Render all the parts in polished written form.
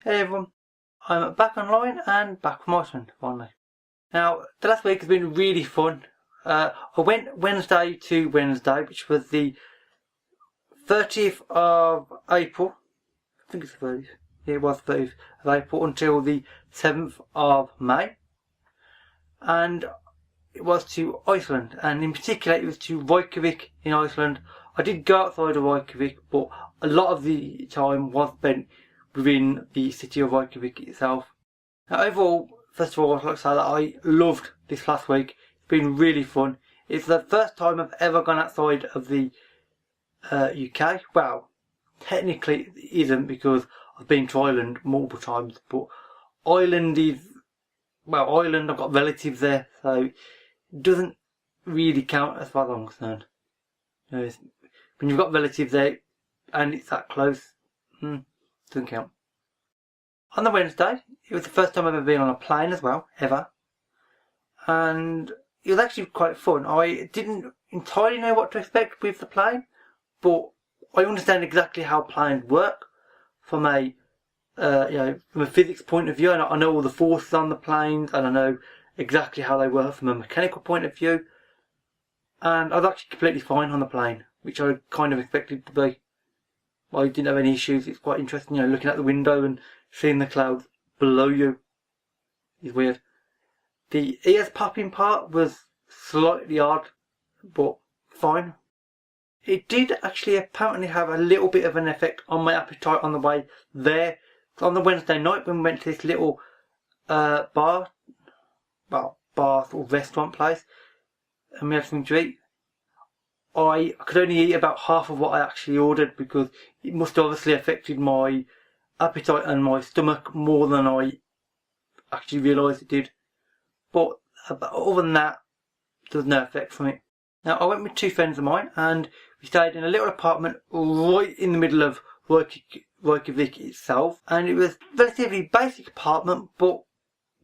Hey everyone, I'm back online and back from Iceland finally. Now, the last week has been really fun. I went Wednesday to Wednesday, which was the 30th of April. I think it's the 30th. Yeah, it was the 30th of April until the 7th of May. And it was to Iceland, and in particular it was to Reykjavik in Iceland. I did go outside of Reykjavik, but a lot of the time was spent within the city of Reykjavik itself. Now, overall, first of all, I'd like to say that I loved this last week. It's been really fun. It's the first time I've ever gone outside of the UK. Well, technically it isn't because I've been to Ireland multiple times, but Ireland, I've got relatives there, so it doesn't really count as far as I'm concerned. When you've got relatives there and it's that close, doesn't count. On the Wednesday, it was the first time I've ever been on a plane as well, ever. And it was actually quite fun. I didn't entirely know what to expect with the plane, but I understand exactly how planes work from a physics point of view. And I know all the forces on the planes, and I know exactly how they work from a mechanical point of view. And I was actually completely fine on the plane, which I kind of expected to be. I didn't have any issues. It's quite interesting, looking out the window and seeing the clouds below you is weird. The ears popping part was slightly odd, but fine. It did actually apparently have a little bit of an effect on my appetite on the way there. So on the Wednesday night when we went to this little bar or restaurant place, and we had something to eat, I could only eat about half of what I actually ordered because it must have obviously affected my appetite and my stomach more than I actually realised it did. But other than that, there was no effect from it. Now, I went with two friends of mine and we stayed in a little apartment right in the middle of Reykjavik itself, and it was a relatively basic apartment, but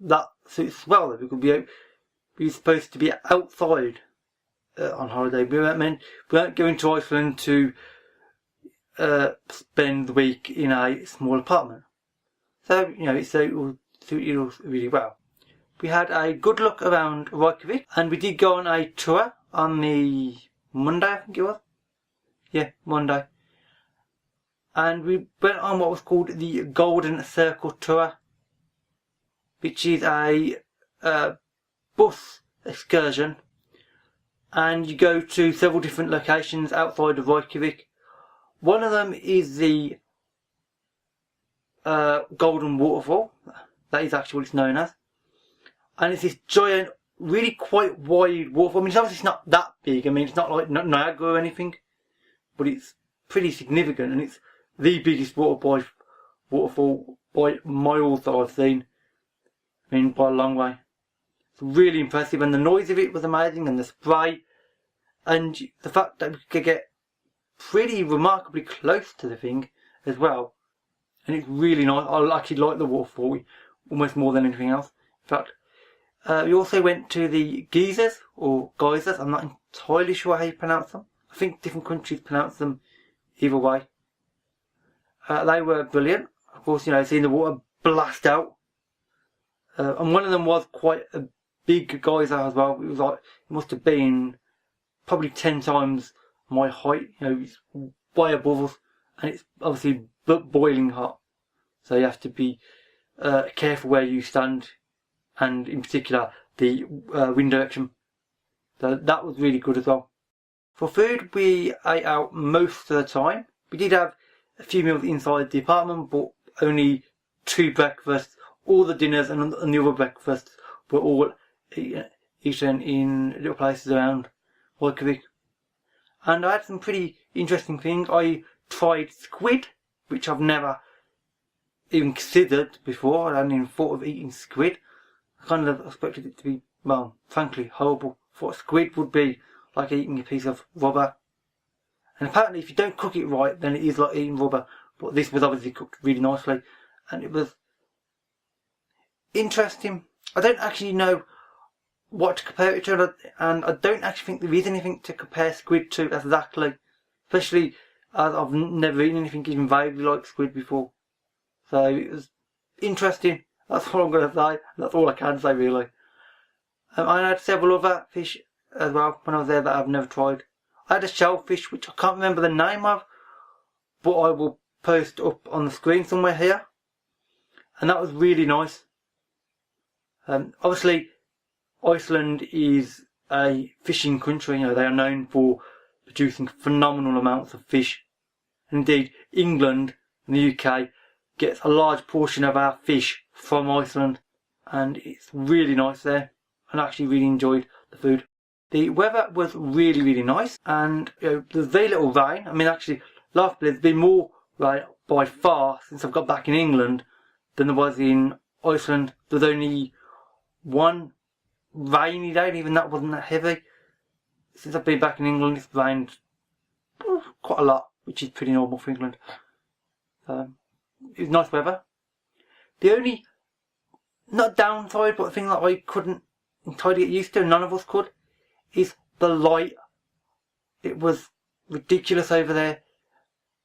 that suits well because we were supposed to be outside on holiday. We weren't going to Iceland to spend the week in a small apartment. So, it will suit us really well. We had a good look around Reykjavik, and we did go on a tour on the Monday, I think it was. Yeah, Monday. And we went on what was called the Golden Circle Tour, which is a bus excursion. And you go to several different locations outside of Reykjavik. One of them is the Golden Waterfall. That is actually what it's known as. And it's this giant, really quite wide waterfall. I mean, it's not that big. I mean, it's not like Niagara or anything. But it's pretty significant. And it's the biggest waterfall by miles that I've seen. I mean, by a long way. It's really impressive. And the noise of it was amazing. And the spray. And the fact that we could get pretty remarkably close to the thing as well. And it's really nice. I actually like the waterfall almost more than anything else. In fact, we also went to the geysers, or geysers. I'm not entirely sure how you pronounce them. I think different countries pronounce them either way. They were brilliant. Of course, seeing the water blast out. And one of them was quite a big geyser as well. It must have been probably 10 times my height. It's way above us, and it's obviously boiling hot. So you have to be careful where you stand, and in particular the wind direction. So that was really good as well. For food, we ate out most of the time. We did have a few meals inside the apartment, but only 2 breakfasts. All the dinners and the other breakfasts were all eaten in little places around Reykjavik. And I had some pretty interesting things. I tried squid, which I've never even considered before. I hadn't even thought of eating squid. I kind of expected it to be, frankly, horrible. I thought squid would be like eating a piece of rubber. And apparently if you don't cook it right, then it is like eating rubber. But this was obviously cooked really nicely. And it was interesting. I don't actually know what to compare it to, and I don't actually think there is anything to compare squid to exactly. Especially as I've never eaten anything even vaguely like squid before. So it was interesting. That's all I'm going to say. That's all I can say really. I had several other fish as well when I was there that I've never tried. I had a shellfish which I can't remember the name of, but I will post up on the screen somewhere here. And that was really nice. Obviously, Iceland is a fishing country. You know, they are known for producing phenomenal amounts of fish. Indeed, England and the UK gets a large portion of our fish from Iceland, and it's really nice there. And I actually really enjoyed the food. The weather was really, really nice, and you know, there's very little rain. I mean, actually, there's been more rain by far since I've got back in England than there was in Iceland. There's only one rainy day, and even that wasn't that heavy. Since I've been back in England, it's rained quite a lot, which is pretty normal for England. It was nice weather. The only, not downside, but the thing that I couldn't entirely get used to, and none of us could, is the light. It was ridiculous over there.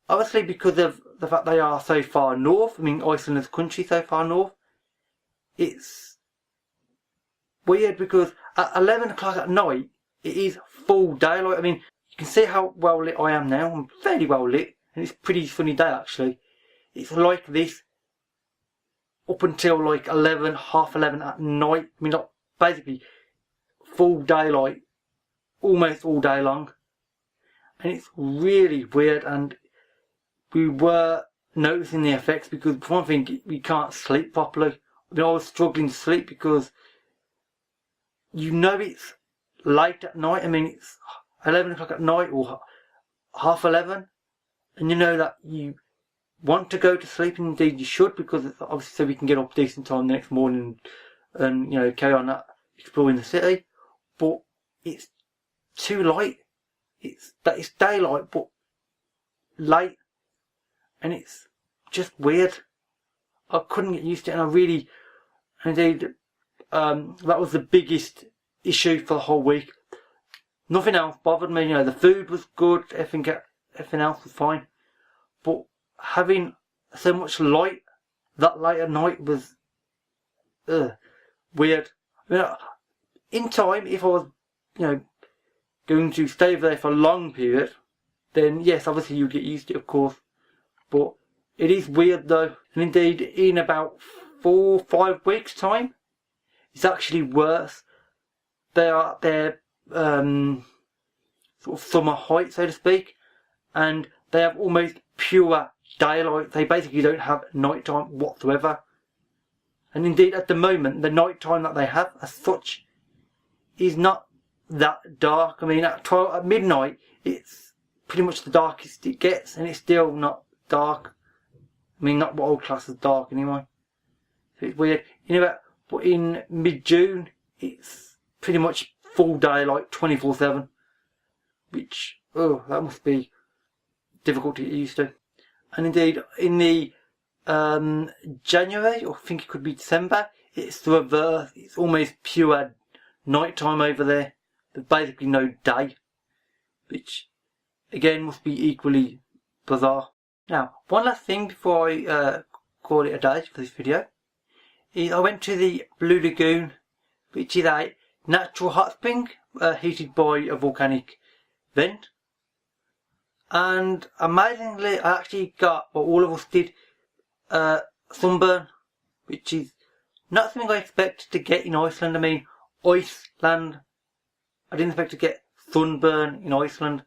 Obviously because of the fact they are so far north. I mean, Iceland is a country so far north. It's weird because at 11 o'clock at night, it is full daylight. I mean, you can see how well lit I am now. I'm fairly well lit, and it's a pretty sunny day actually. It's like this up until like 11, half 11 at night. I mean, not basically full daylight almost all day long, and it's really weird. And we were noticing the effects because, for one thing, we can't sleep properly. I mean, I was struggling to sleep because you know it's late at night. I mean, it's 11 o'clock at night or half 11, and you know that you want to go to sleep, and indeed you should, because it's obviously so we can get up decent time the next morning and, you know, carry on that exploring the city. But it's too light. It's daylight but late, and it's just weird. I couldn't get used to it, and I really, indeed, that was the biggest issue for the whole week. Nothing else bothered me. You know, the food was good, everything else was fine, but having so much light that late at night was weird. I mean, in time, if I was, you know, going to stay there for a long period, then yes, obviously you'd get used to it, of course. But it is weird though, and indeed, in about 4 or 5 weeks' time, it's actually worse. They're sort of summer height, so to speak, and they have almost pure daylight. They basically don't have night time whatsoever. And indeed, at the moment, the night time that they have as such is not that dark. I mean, at midnight, it's pretty much the darkest it gets, and it's still not dark. I mean, not what I would class as dark anyway. So it's weird. You know, but in mid-June, it's pretty much full daylight, 24/7, which, that must be difficult to get used to. And indeed, in the January, or I think it could be December, it's the reverse. It's almost pure night time over there. There's basically no day, which again must be equally bizarre. Now, one last thing before I call it a day for this video is I went to the Blue Lagoon, which is a natural hot spring heated by a volcanic vent. And amazingly, I actually got, what all of us did, sunburn, which is not something I expected to get in Iceland. I mean, Iceland, I didn't expect to get sunburn in Iceland.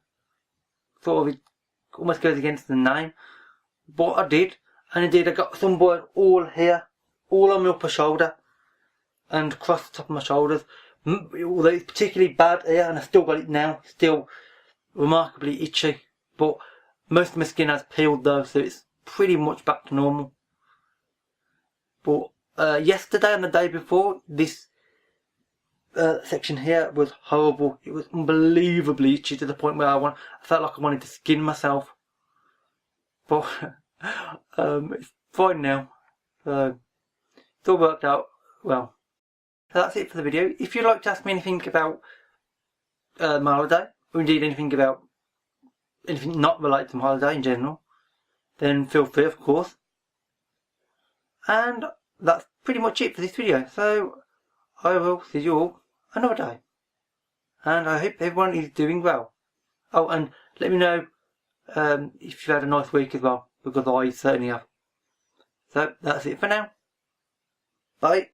Sort of, it almost goes against the name. But I did, and indeed I got sunburn all here, all on my upper shoulder, and across the top of my shoulders. Although it's particularly bad here, and I still got it now, still remarkably itchy. But most of my skin has peeled though, so it's pretty much back to normal. But yesterday and the day before, this section here was horrible. It was unbelievably itchy to the point where I felt like I wanted to skin myself. But it's fine now. It's all worked out well. So that's it for the video. If you'd like to ask me anything about my holiday, or indeed anything not related to my holiday in general, then feel free, of course. And that's pretty much it for this video. So I will see you all another day. And I hope everyone is doing well. Oh, and let me know if you've had a nice week as well, because I certainly have. So that's it for now. Bye.